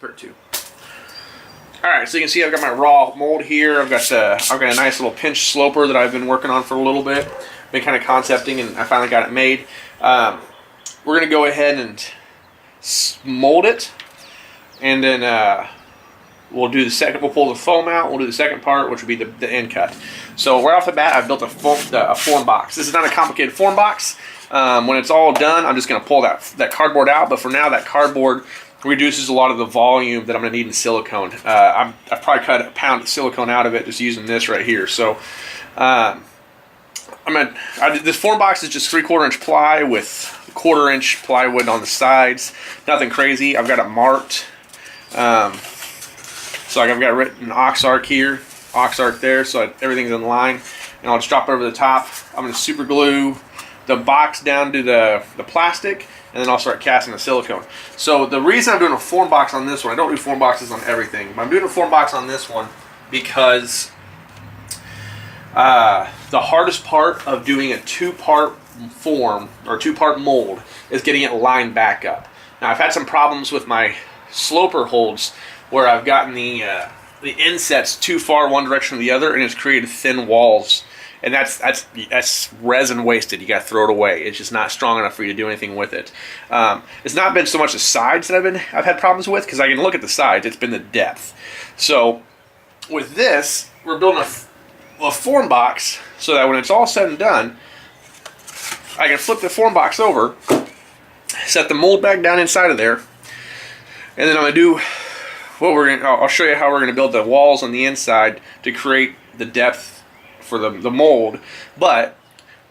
or two. All right, so you can see I've got my raw mold here. I've got a nice little pinch sloper that I've been working on for a little bit. Been kind of concepting, and I finally got it made. We're gonna go ahead and mold it, and then we'll do the second. We'll pull the foam out. We'll do the second part, which will be the end cut. So right off the bat, I've built a form box. This is not a complicated form box. When it's all done, I'm just gonna pull that cardboard out. But for now, that cardboard reduces a lot of the volume that I'm going to need in silicone. I've probably cut a pound of silicone out of it just using this right here. So this form box is just 3/4 inch ply with 1/4 inch plywood on the sides. Nothing crazy. I've got it marked. So I've got written Aux'Arc here, Aux'Arc there, so everything's in line. And I'll just drop it over the top. I'm going to super glue the box down to the plastic, and then I'll start casting the silicone. So the reason I'm doing a form box on this one, I don't do form boxes on everything, but I'm doing a form box on this one because the hardest part of doing a two-part form or two-part mold is getting it lined back up. Now I've had some problems with my sloper holds where I've gotten the insets too far one direction or the other, and it's created thin walls. And that's resin wasted. You got to throw it away. It's just not strong enough for you to do anything with it. It's not been so much the sides that I've had problems with, because I can look at the sides. It's been the depth. So with this, we're building a form box so that when it's all said and done, I can flip the form box over, set the mold back down inside of there, and then I'm gonna do I'll show you how we're gonna build the walls on the inside to create the depth for the mold. But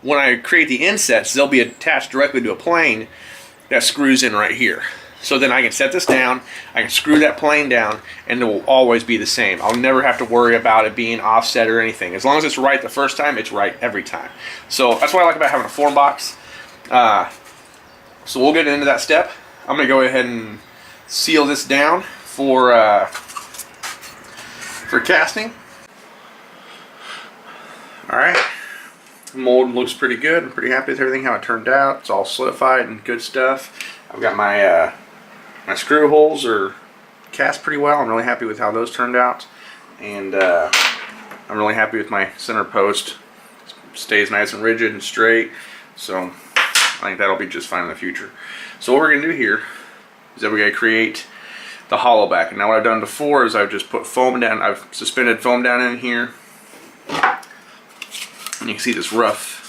when I create the insets, they'll be attached directly to a plane that screws in right here. So then I can set this down, I can screw that plane down, and it will always be the same. I'll never have to worry about it being offset or anything. As long as it's right the first time, it's right every time. So that's what I like about having a form box. So we'll get into that step. I'm gonna go ahead and seal this down for casting. Alright, mold looks pretty good. I'm pretty happy with everything, how it turned out. It's all solidified and good stuff. I've got my my screw holes are cast pretty well. I'm really happy with how those turned out. And I'm really happy with my center post. It stays nice and rigid and straight. So I think that'll be just fine in the future. So what we're going to do here is that we're going to create the Hollowback. And now what I've done before is I've just put foam down. I've suspended foam down in here. And you can see this rough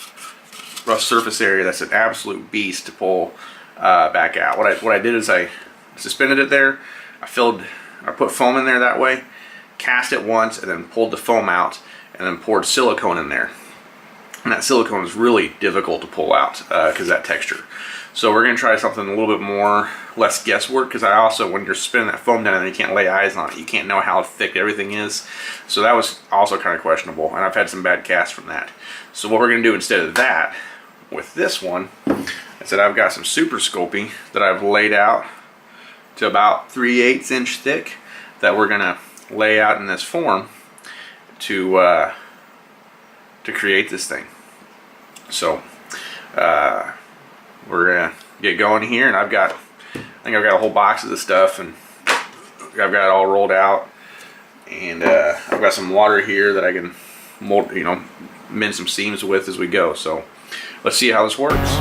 surface area. That's an absolute beast to pull back out. What I did is I suspended it there. I put foam in there that way, cast it once, and then pulled the foam out, and then poured silicone in there. And that silicone is really difficult to pull out because of that texture. So we're going to try something a little bit more, less guesswork, because I also, when you're spinning that foam down and you can't lay eyes on it, you can't know how thick everything is. So that was also kind of questionable, and I've had some bad casts from that. So what we're going to do instead of that, with this one, is that I've got some Super Sculpey that I've laid out to about 3/8 inch thick that we're going to lay out in this form to create this thing. So we're gonna get going here, and I think I've got a whole box of this stuff, and I've got it all rolled out, and I've got some water here that I can mold, mend some seams with as we go. So let's see how this works.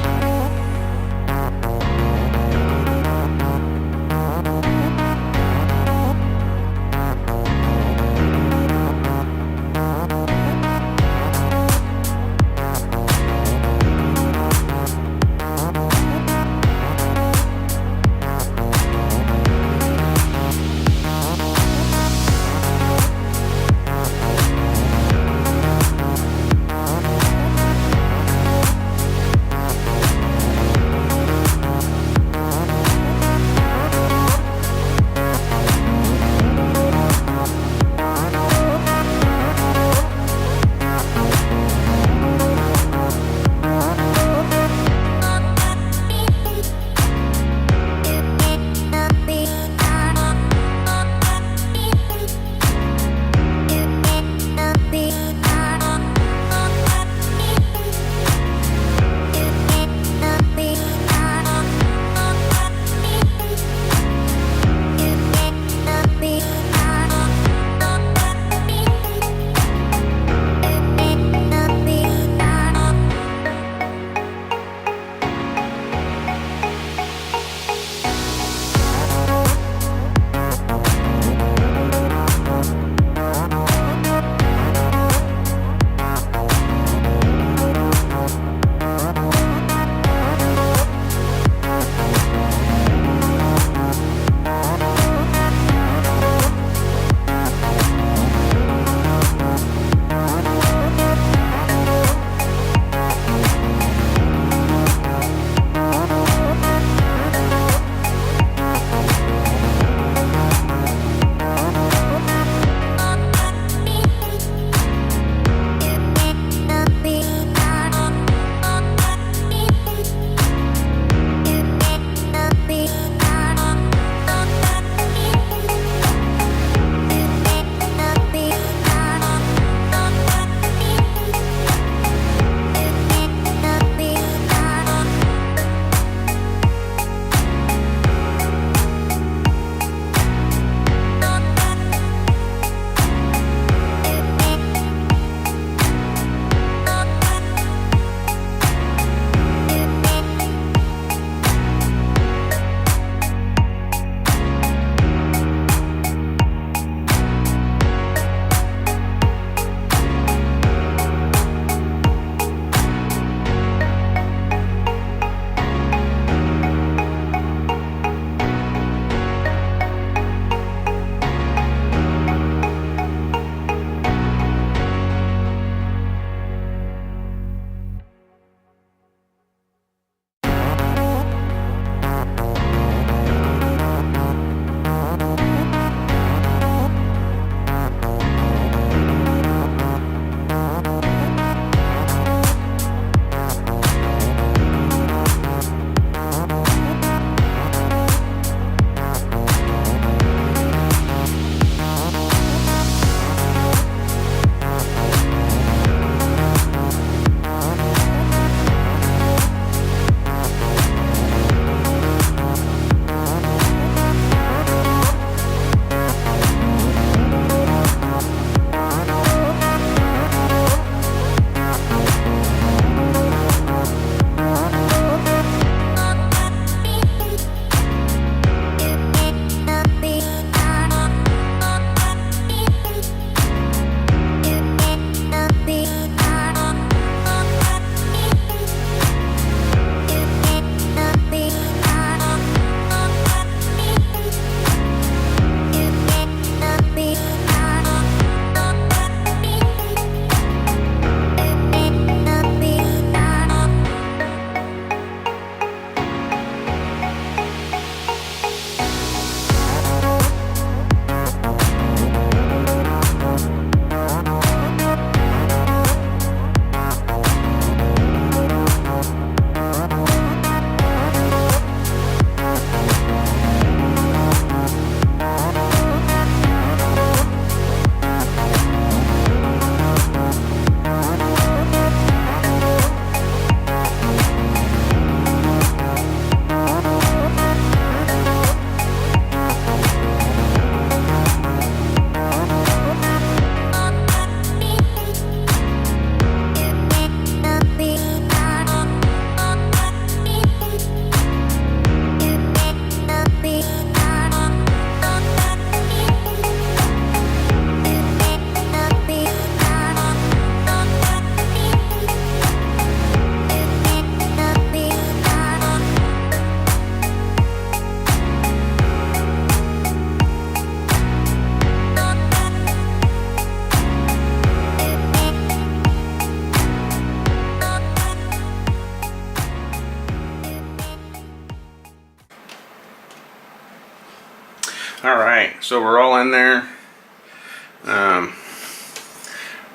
All right, so we're all in there.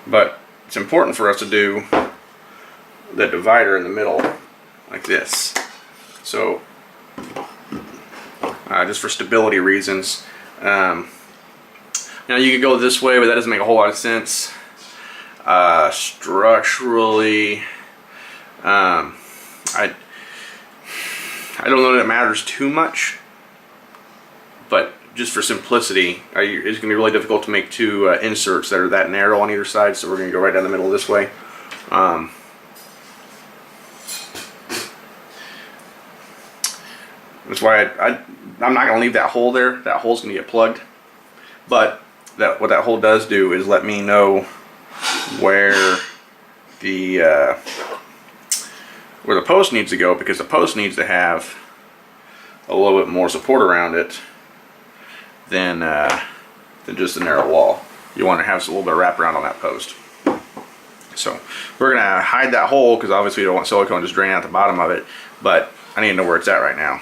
But it's important for us to do the divider in the middle like this. So just for stability reasons. Now you could go this way, but that doesn't make a whole lot of sense. Structurally, I don't know that it matters too much, but just for simplicity, it's going to be really difficult to make two inserts that are that narrow on either side, so we're going to go right down the middle this way. That's why I'm not going to leave that hole there. That hole's going to get plugged. But what that hole does do is let me know where the post needs to go, because the post needs to have a little bit more support around it than just a narrow wall. You want to have a little bit of wraparound on that post. So we're going to hide that hole because obviously we don't want silicone just draining out the bottom of it, but I need to know where it's at right now.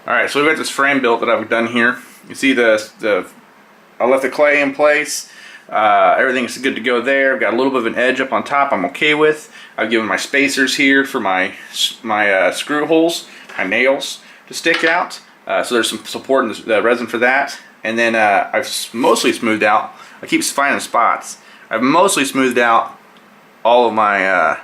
Alright, so we've got this frame built that I've done here. You see I left the clay in place. Everything's good to go there. I've got a little bit of an edge up on top I'm okay with. I've given my spacers here for my screw holes, my nails to stick out. So there's some support in the resin for that. And then I've mostly smoothed out. I keep finding spots. I've mostly smoothed out all of my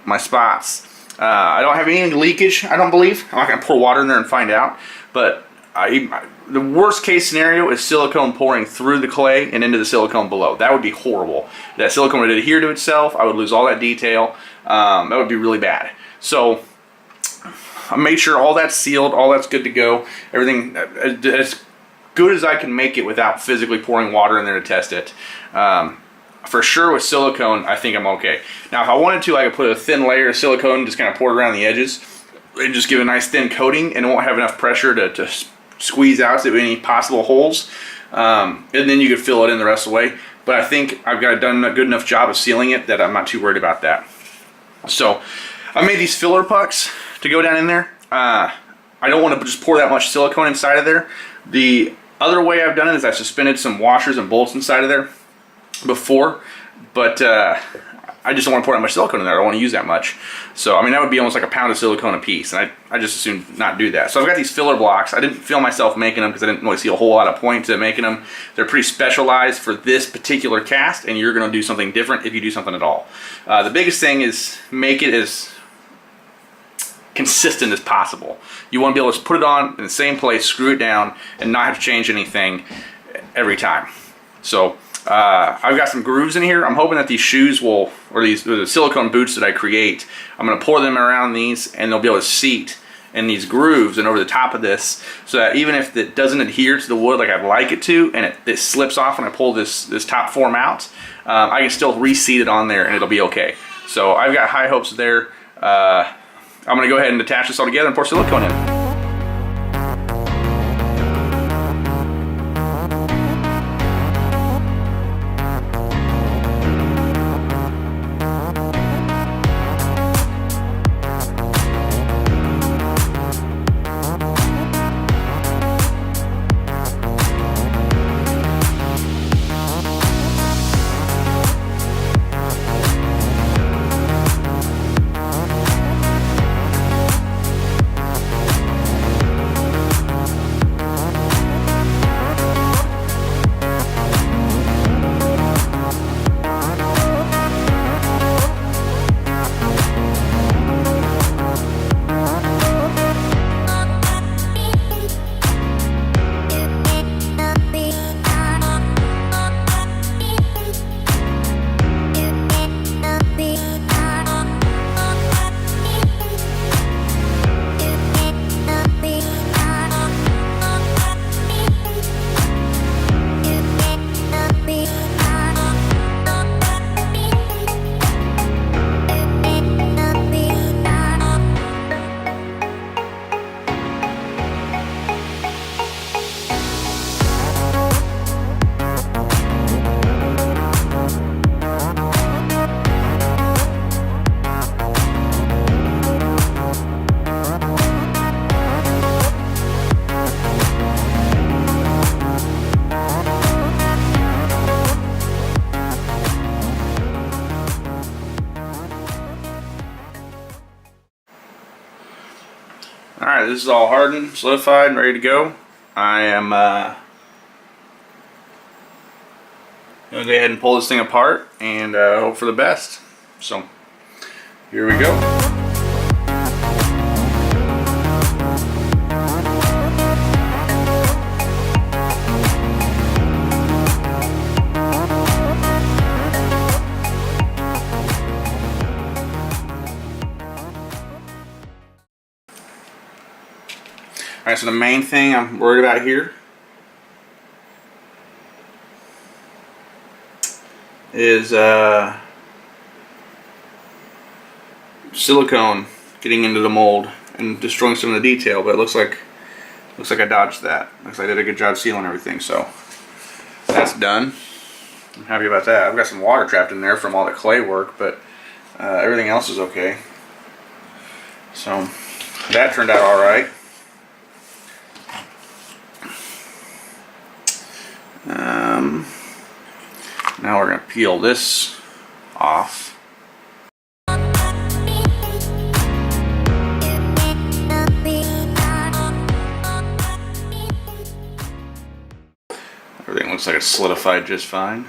my spots. I don't have any leakage, I don't believe. I'm not going to pour water in there and find out. But the worst case scenario is silicone pouring through the clay and into the silicone below. That would be horrible. If that silicone would adhere to itself, I would lose all that detail. That would be really bad. So I made sure all that's sealed, all that's good to go. Everything as good as I can make it without physically pouring water in there to test it. For sure with silicone, I think I'm okay. Now if I wanted to, I could put a thin layer of silicone and just kind of pour it around the edges and just give a nice thin coating, and it won't have enough pressure to squeeze out any possible holes. And then you could fill it in the rest of the way. But I think I've done a good enough job of sealing it that I'm not too worried about that. So I made these filler pucks to go down in there. I don't want to just pour that much silicone inside of there. The other way I've done it is I've suspended some washers and bolts inside of there before, but I just don't want to pour that much silicone in there. I don't want to use that much. So, I mean, that would be almost like a pound of silicone a piece, and I just assumed not do that. So I've got these filler blocks. I didn't feel myself making them because I didn't really see a whole lot of point to making them. They're pretty specialized for this particular cast, and you're going to do something different if you do something at all. The biggest thing is make it as consistent as possible. You want to be able to put it on in the same place, screw it down, and not have to change anything every time. So I've got some grooves in here. I'm hoping that these shoes will, or the silicone boots that I create, I'm going to pour them around these and they'll be able to seat in these grooves and over the top of this, so that even if it doesn't adhere to the wood like I'd like it to, and it slips off when I pull this top form out, I can still reseat it on there and it'll be okay. So I've got high hopes there. I'm going to go ahead and attach this all together and pour silicone in. Alright, this is all hardened, solidified, and ready to go. I am going to go ahead and pull this thing apart and hope for the best. So, here we go. Alright, so the main thing I'm worried about here is silicone getting into the mold and destroying some of the detail, but it looks like I dodged that. Looks like I did a good job sealing everything, so that's done. I'm happy about that. I've got some water trapped in there from all the clay work, but everything else is okay. So that turned out alright. Now we're going to peel this off. Everything looks like it's solidified just fine.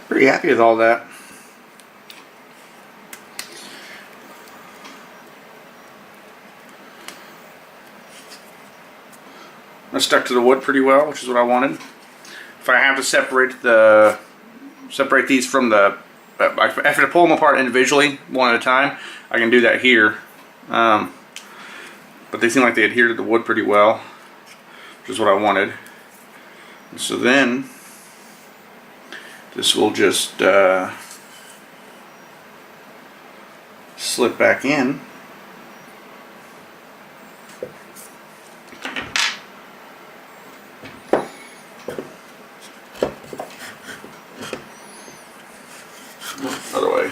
Pretty happy with all that. I stuck to the wood pretty well, which is what I wanted. If I have to separate these from the, I have to pull them apart individually, one at a time, I can do that here. But they seem like they adhere to the wood pretty well, which is what I wanted. And so then, this will just slip back in. Other way.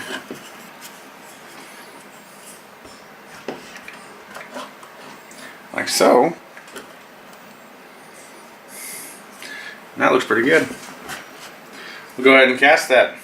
Like so. And that looks pretty good. We'll go ahead and cast that.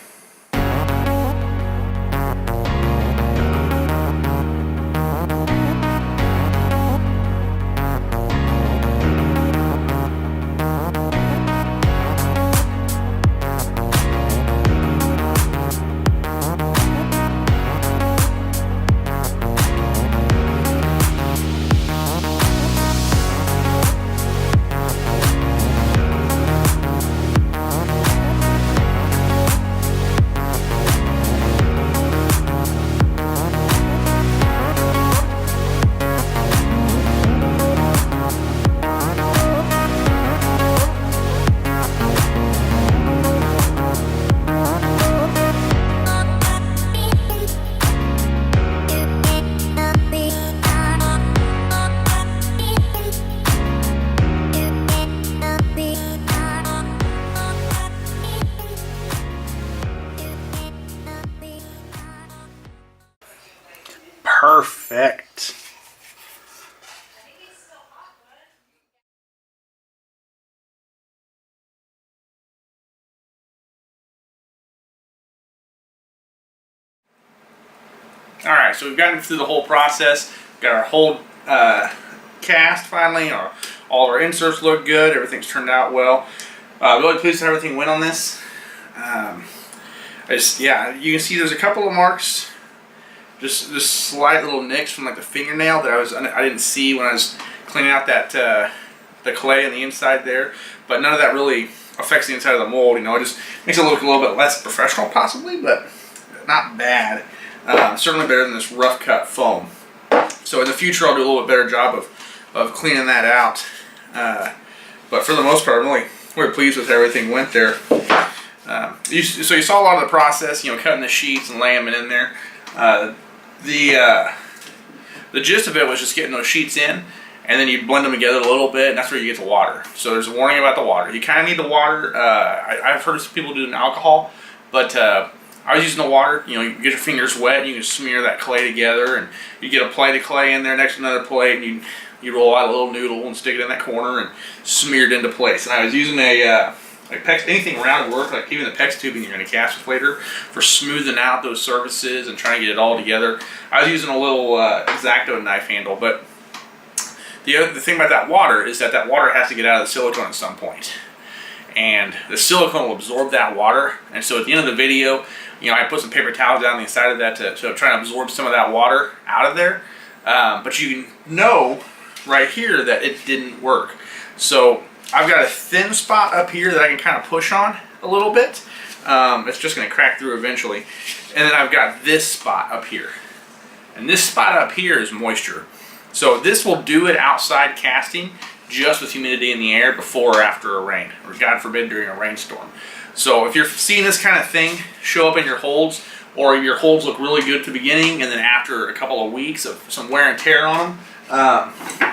Perfect. Alright, so we've gotten through the whole process. Got our whole cast finally. All our inserts look good. Everything's turned out well. Really pleased with how everything went on this. Yeah, you can see there's a couple of marks. Just slight little nicks from like the fingernail that I didn't see when I was cleaning out that the clay on the inside there, but none of that really affects the inside of the mold. You know, it just makes it look a little bit less professional possibly, but not bad. Certainly better than this rough cut foam. So in the future I'll do a little bit better job of cleaning that out. But for the most part I'm really pleased with how everything went there. So you saw a lot of the process, you know, cutting the sheets and laying them in there. The gist of it was just getting those sheets in, and then you blend them together a little bit, and that's where you get the water. So there's a warning about the water. You kind of need the water. I've heard some people do an alcohol, but I was using the water. You know, you get your fingers wet, and you can smear that clay together, and you get a plate of clay in there next to another plate, and you roll out a little noodle and stick it in that corner and smear it into place. And I was using anything round would work, like even the PEX tubing you're going to cast with later, for smoothing out those surfaces and trying to get it all together. I was using a little X-Acto knife handle, but the thing about that water is that water has to get out of the silicone at some point. And the silicone will absorb that water, and so at the end of the video, you know, I put some paper towels down the inside of that to try to absorb some of that water out of there. But you know right here that it didn't work. So I've got a thin spot up here that I can kind of push on a little bit. It's just going to crack through eventually. And then I've got this spot up here. And this spot up here is moisture. So this will do it outside casting just with humidity in the air before or after a rain, or God forbid during a rainstorm. So if you're seeing this kind of thing show up in your holds, or your holds look really good at the beginning and then after a couple of weeks of some wear and tear on them,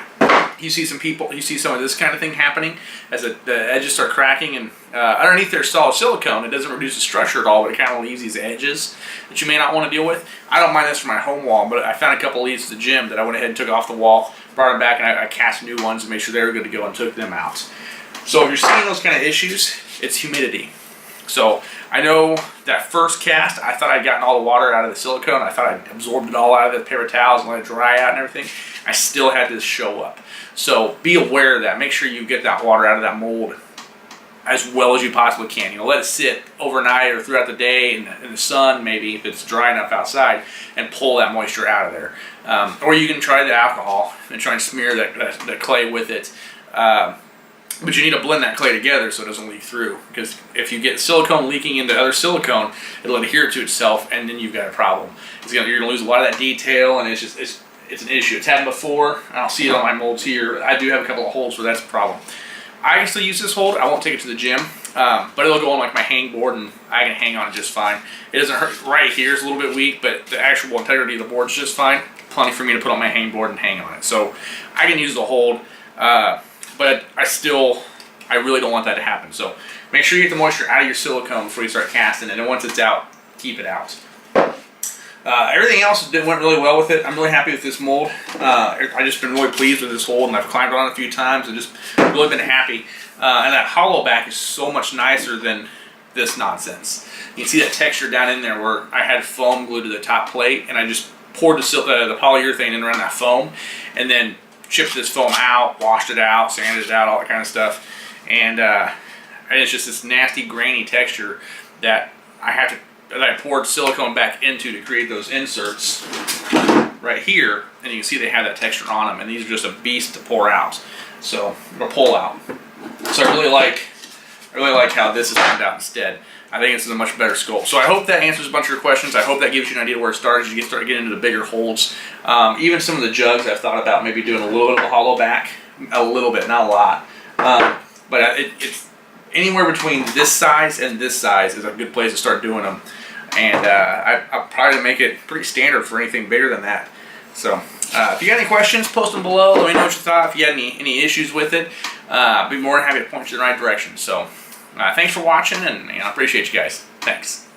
you see some of this kind of thing happening as the edges start cracking, and underneath their solid silicone, it doesn't reduce the structure at all, but it kind of leaves these edges that you may not want to deal with. I don't mind this for my home wall, but I found a couple of these at the gym that I went ahead and took off the wall, brought them back, and I cast new ones and made sure they were good to go and took them out. So if you're seeing those kind of issues, it's humidity. So I know that first cast, I thought I'd gotten all the water out of the silicone. I thought I'd absorbed it all out of the paper towels and let it dry out and everything. I still had this show up. So be aware of that. Make sure you get that water out of that mold as well as you possibly can. You know, let it sit overnight or throughout the day in the sun, maybe if it's dry enough outside, and pull that moisture out of there. Or you can try the alcohol and try and smear that clay with it. But you need to blend that clay together so it doesn't leak through. Because if you get silicone leaking into other silicone, it'll adhere to itself, and then you've got a problem. You're going to lose a lot of that detail, and it's an issue. It's happened before. I don't see it on my molds here. I do have a couple of holes where that's a problem. I actually use this hold. I won't take it to the gym, but it'll go on like my hang board, and I can hang on it just fine. It doesn't hurt. Right here is a little bit weak, but the actual integrity of the board is just fine. Plenty for me to put on my hang board and hang on it. So I can use the hold, but I really don't want that to happen. So make sure you get the moisture out of your silicone before you start casting, and then once it's out, keep it out. Everything else went really well with it. I'm really happy with this mold. I've just been really pleased with this hold, and I've climbed on it a few times and just really been happy. And that Hollowback is so much nicer than this nonsense. You can see that texture down in there where I had foam glued to the top plate, and I just poured the polyurethane in around that foam, and then chipped this foam out, washed it out, sanded it out, all that kind of stuff. And it's just this nasty, grainy texture that I poured silicone back into to create those inserts right here, and you can see they have that texture on them, and these are just a beast to pour out, or pull out. So I really like how this has turned out instead. I think this is a much better sculpt. So I hope that answers a bunch of your questions. I hope that gives you an idea where it starts as you start getting into the bigger holds. Even some of the jugs I've thought about maybe doing a little bit of a hollow back, a little bit, not a lot. But it's anywhere between this size and this size is a good place to start doing them. And I'll probably make it pretty standard for anything bigger than that. So if you got any questions, post them below. Let me know what you thought. If you had any issues with it, I'll be more than happy to point you in the right direction. So thanks for watching, and I appreciate you guys. Thanks.